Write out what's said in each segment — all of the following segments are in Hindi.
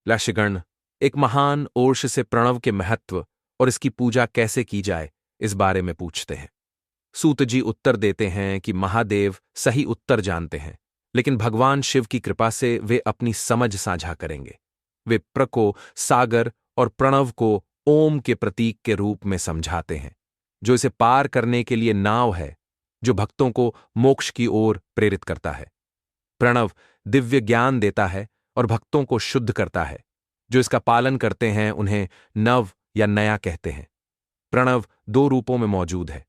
लाशिगण एक महान ओर्ष से प्रणव के महत्व और इसकी पूजा कैसे की जाए इस बारे में पूछते हैं। सूत जी उत्तर देते हैं कि महादेव सही उत्तर जानते हैं, लेकिन भगवान शिव की कृपा से वे अपनी समझ साझा करेंगे। वे प्र को सागर और प्रणव को ओम के प्रतीक के रूप में समझाते हैं, जो इसे पार करने के लिए नाव है, जो भक्तों को मोक्ष की ओर प्रेरित करता है। प्रणव दिव्य ज्ञान देता है और भक्तों को शुद्ध करता है। जो इसका पालन करते हैं उन्हें नव या नया कहते हैं। प्रणव दो रूपों में मौजूद है,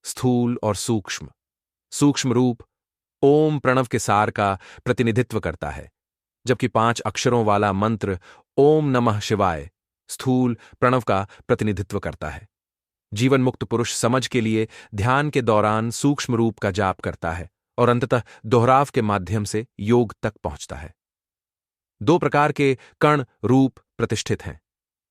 स्थूल और सूक्ष्म। सूक्ष्म रूप ओम प्रणव के सार का प्रतिनिधित्व करता है, जबकि 5 अक्षरों वाला मंत्र ओम नमः शिवाय स्थूल प्रणव का प्रतिनिधित्व करता है। जीवन मुक्त पुरुष समझ के लिए ध्यान के दौरान सूक्ष्म रूप का जाप करता है और अंततः दोहराव के माध्यम से योग तक पहुंचता है। 2 प्रकार के कण रूप प्रतिष्ठित हैं।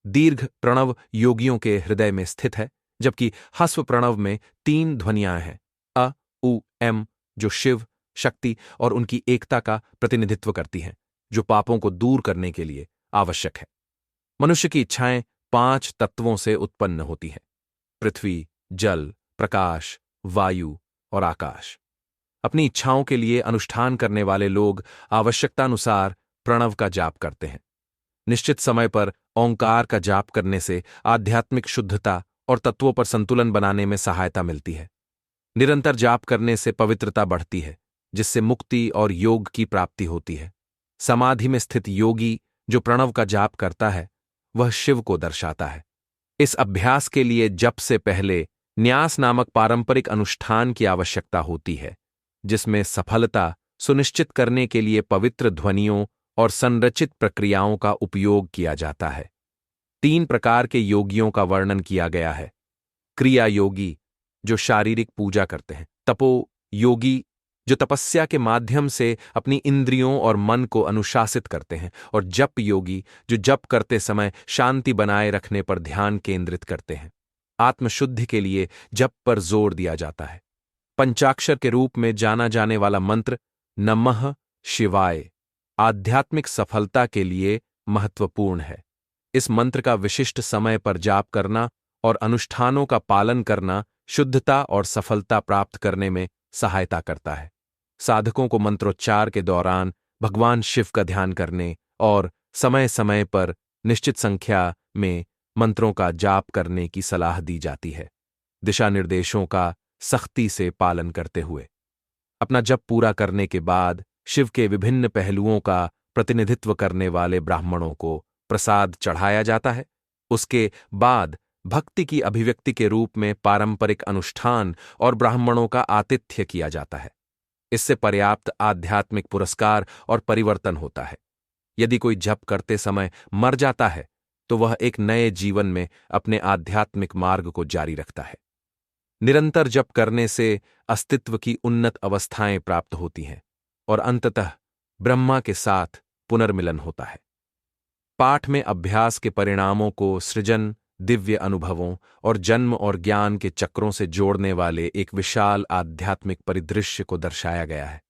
दीर्घ प्रणव योगियों के हृदय में स्थित है, जबकि ह्रस्व प्रणव में 3 ध्वनियां हैं, अ, उ, एम, जो शिव, शक्ति और उनकी एकता का प्रतिनिधित्व करती हैं, जो पापों को दूर करने के लिए आवश्यक है। मनुष्य की इच्छाएं 5 तत्वों से उत्पन्न होती हैं: पृथ्वी, जल, प्रकाश, वायु और आकाश। अपनी इच्छाओं के लिए अनुष्ठान करने वाले लोग आवश्यकतानुसार प्रणव का जाप करते हैं। निश्चित समय पर ओंकार का जाप करने से आध्यात्मिक शुद्धता और तत्वों पर संतुलन बनाने में सहायता मिलती है। निरंतर जाप करने से पवित्रता बढ़ती है, जिससे मुक्ति और योग की प्राप्ति होती है। समाधि में स्थित योगी जो प्रणव का जाप करता है, वह शिव को दर्शाता है। इस अभ्यास के लिए जप से पहले न्यास नामक पारंपरिक अनुष्ठान की आवश्यकता होती है, जिसमें सफलता सुनिश्चित करने के लिए पवित्र ध्वनियों और संरचित प्रक्रियाओं का उपयोग किया जाता है। 3 प्रकार के योगियों का वर्णन किया गया है। क्रिया योगी जो शारीरिक पूजा करते हैं, तपो योगी जो तपस्या के माध्यम से अपनी इंद्रियों और मन को अनुशासित करते हैं, और जप योगी जो जप करते समय शांति बनाए रखने पर ध्यान केंद्रित करते हैं। आत्मशुद्धि के लिए जप पर जोर दिया जाता है। पंचाक्षर के रूप में जाना जाने वाला मंत्र नमः शिवाय आध्यात्मिक सफलता के लिए महत्वपूर्ण है। इस मंत्र का विशिष्ट समय पर जाप करना और अनुष्ठानों का पालन करना शुद्धता और सफलता प्राप्त करने में सहायता करता है। साधकों को मंत्रोच्चार के दौरान भगवान शिव का ध्यान करने और समय समय पर निश्चित संख्या में मंत्रों का जाप करने की सलाह दी जाती है, दिशा निर्देशों का सख्ती से पालन करते हुए। अपना जप पूरा करने के बाद शिव के विभिन्न पहलुओं का प्रतिनिधित्व करने वाले ब्राह्मणों को प्रसाद चढ़ाया जाता है। उसके बाद भक्ति की अभिव्यक्ति के रूप में पारंपरिक अनुष्ठान और ब्राह्मणों का आतिथ्य किया जाता है। इससे पर्याप्त आध्यात्मिक पुरस्कार और परिवर्तन होता है। यदि कोई जप करते समय मर जाता है, तो वह एक नए जीवन में अपने आध्यात्मिक मार्ग को जारी रखता है। निरंतर जप करने से अस्तित्व की उन्नत अवस्थाएं प्राप्त होती हैं और अंततः ब्रह्मा के साथ पुनर्मिलन होता है। पाठ में अभ्यास के परिणामों को सृजन, दिव्य अनुभवों और जन्म और ज्ञान के चक्रों से जोड़ने वाले एक विशाल आध्यात्मिक परिदृश्य को दर्शाया गया है।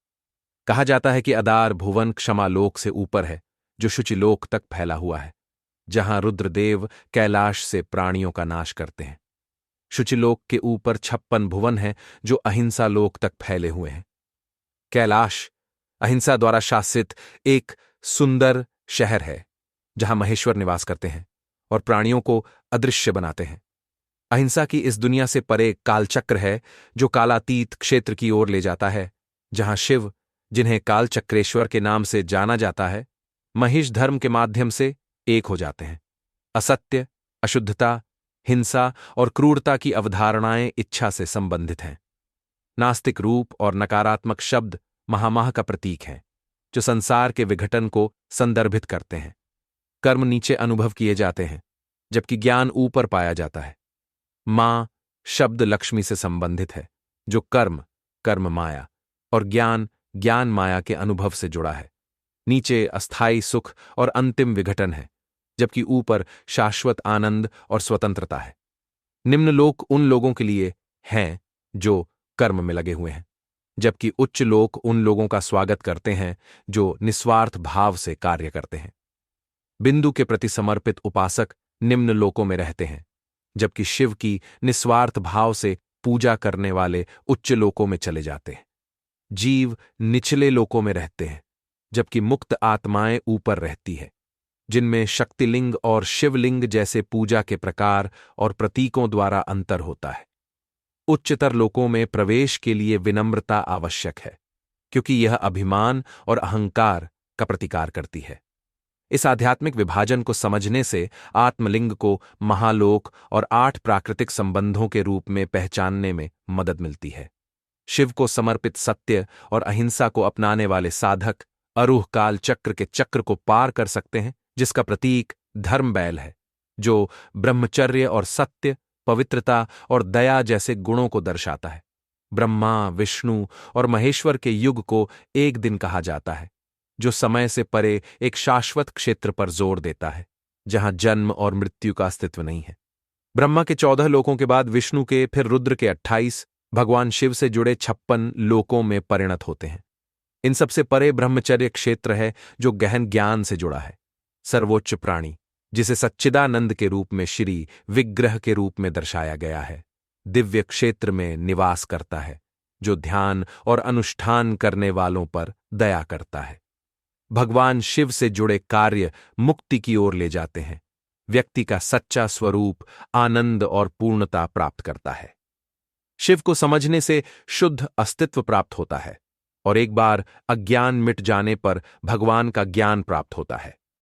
कहा जाता है कि अदार भुवन क्षमालोक से ऊपर है, जो शुचिलोक तक फैला हुआ है, जहां रुद्रदेव कैलाश से प्राणियों का नाश करते हैं। शुचिलोक के ऊपर 56 भुवन हैं, जो अहिंसा लोक तक फैले हुए हैं। कैलाश अहिंसा द्वारा शासित एक सुंदर शहर है, जहां महेश्वर निवास करते हैं और प्राणियों को अदृश्य बनाते हैं। अहिंसा की इस दुनिया से परे कालचक्र है, जो कालातीत क्षेत्र की ओर ले जाता है, जहां शिव, जिन्हें कालचक्रेश्वर के नाम से जाना जाता है, महिष धर्म के माध्यम से एक हो जाते हैं। असत्य, अशुद्धता, हिंसा और क्रूरता की अवधारणाएं इच्छा से संबंधित हैं। नास्तिक रूप और नकारात्मक शब्द महामाह का प्रतीक हैं, जो संसार के विघटन को संदर्भित करते हैं। कर्म नीचे अनुभव किए जाते हैं, जबकि ज्ञान ऊपर पाया जाता है। मां शब्द लक्ष्मी से संबंधित है, जो कर्म, कर्म माया और ज्ञान, ज्ञान माया के अनुभव से जुड़ा है। नीचे अस्थायी सुख और अंतिम विघटन है, जबकि ऊपर शाश्वत आनंद और स्वतंत्रता है। निम्नलोक उन लोगों के लिए हैं जो कर्म में लगे हुए हैं, जबकि उच्च लोक उन लोगों का स्वागत करते हैं जो निस्वार्थ भाव से कार्य करते हैं। बिंदु के प्रति समर्पित उपासक निम्न लोकों में रहते हैं, जबकि शिव की निस्वार्थ भाव से पूजा करने वाले उच्च लोकों में चले जाते हैं। जीव निचले लोकों में रहते हैं, जबकि मुक्त आत्माएं ऊपर रहती है, जिनमें शक्तिलिंग और शिवलिंग जैसे पूजा के प्रकार और प्रतीकों द्वारा अंतर होता है। उच्चतर लोकों में प्रवेश के लिए विनम्रता आवश्यक है, क्योंकि यह अभिमान और अहंकार का प्रतिकार करती है। इस आध्यात्मिक विभाजन को समझने से आत्मलिंग को महालोक और 8 प्राकृतिक संबंधों के रूप में पहचानने में मदद मिलती है। शिव को समर्पित सत्य और अहिंसा को अपनाने वाले साधक अरूह काल चक्र के चक्र को पार कर सकते हैं, जिसका प्रतीक धर्म बैल है, जो ब्रह्मचर्य और सत्य, पवित्रता और दया जैसे गुणों को दर्शाता है। ब्रह्मा, विष्णु और महेश्वर के युग को एक दिन कहा जाता है, जो समय से परे एक शाश्वत क्षेत्र पर जोर देता है, जहां जन्म और मृत्यु का अस्तित्व नहीं है। ब्रह्मा के 14 लोकों के बाद विष्णु के, फिर रुद्र के 28, भगवान शिव से जुड़े 56 लोकों में परिणत होते हैं। इन सबसे परे ब्रह्मचर्य क्षेत्र है, जो गहन ज्ञान से जुड़ा है। सर्वोच्च प्राणी, जिसे सच्चिदानंद के रूप में श्री विग्रह के रूप में दर्शाया गया है, दिव्य क्षेत्र में निवास करता है, जो ध्यान और अनुष्ठान करने वालों पर दया करता है। भगवान शिव से जुड़े कार्य मुक्ति की ओर ले जाते हैं। व्यक्ति का सच्चा स्वरूप आनंद और पूर्णता प्राप्त करता है। शिव को समझने से शुद्ध अस्तित्व प्राप्त होता है, और एक बार अज्ञान मिट जाने पर भगवान का ज्ञान प्राप्त होता है।